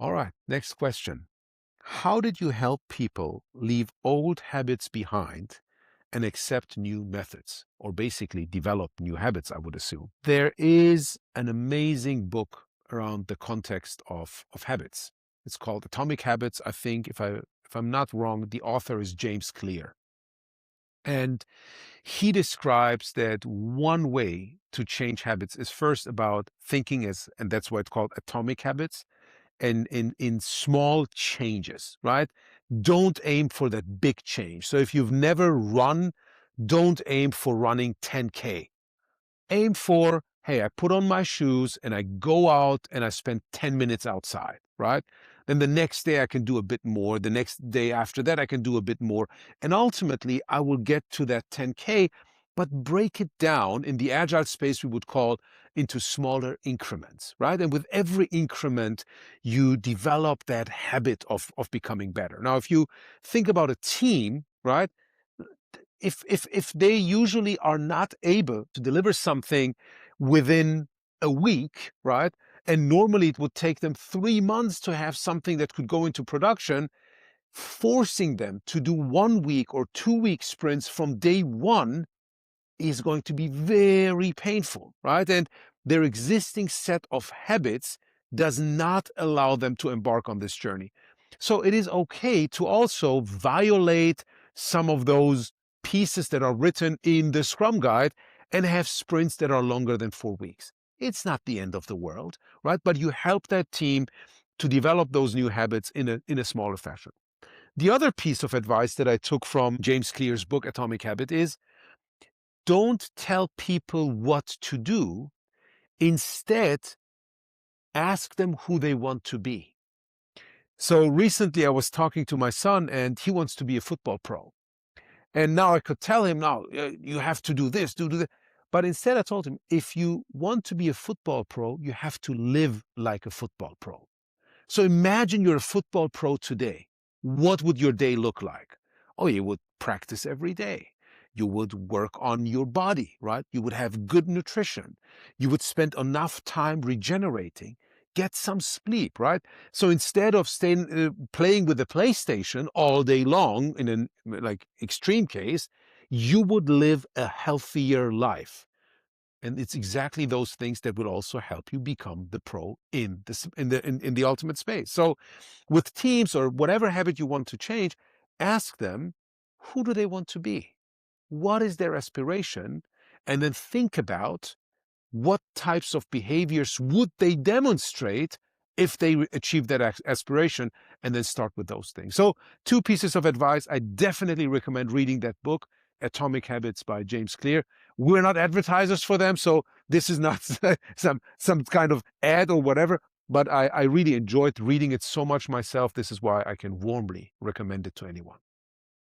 All right, next question. How did you help people leave old habits behind and accept new methods, or basically develop new habits, I would assume? There is an amazing book around the context of habits. It's called Atomic Habits. I think if I'm not wrong, the author is James Clear. And he describes that one way to change habits is first about thinking and that's why it's called atomic habits, and in small changes, right? Don't aim for that big change. So if you've never run, don't aim for running 10K. Aim for, hey, I put on my shoes and I go out and I spend 10 minutes outside, right? Then the next day I can do a bit more. The next day after that, I can do a bit more. And ultimately, I will get to that 10K, but break it down in the agile space we would call into smaller increments, right? And with every increment, you develop that habit of becoming better. Now, if you think about a team, right? If they usually are not able to deliver something within a week, right? And normally it would take them 3 months to have something that could go into production, forcing them to do 1 week or 2 week sprints from day one is going to be very painful, right? And their existing set of habits does not allow them to embark on this journey. So it is okay to also violate some of those pieces that are written in the Scrum Guide and have sprints that are longer than 4 weeks. It's not the end of the world, right? But you help that team to develop those new habits in a smaller fashion. The other piece of advice that I took from James Clear's book, Atomic Habit, is don't tell people what to do. Instead, ask them who they want to be. So recently I was talking to my son and he wants to be a football pro. And now I could tell him, now you have to do this, do that. But instead I told him, if you want to be a football pro, you have to live like a football pro. So imagine you're a football pro today. What would your day look like? Oh, you would practice every day. You would work on your body, right? You would have good nutrition. You would spend enough time regenerating, get some sleep, right? So instead of staying playing with the PlayStation all day long in an like extreme case, you would live a healthier life. And it's exactly those things that will also help you become the pro in the ultimate space. So with teams or whatever habit you want to change, ask them, who do they want to be? What is their aspiration? And then think about what types of behaviors would they demonstrate if they achieve that aspiration, and then start with those things. So 2 pieces of advice. I definitely recommend reading that book, Atomic Habits by James Clear. We're not advertisers for them, so this is not some kind of ad or whatever, but I really enjoyed reading it so much myself. This is why I can warmly recommend it to anyone.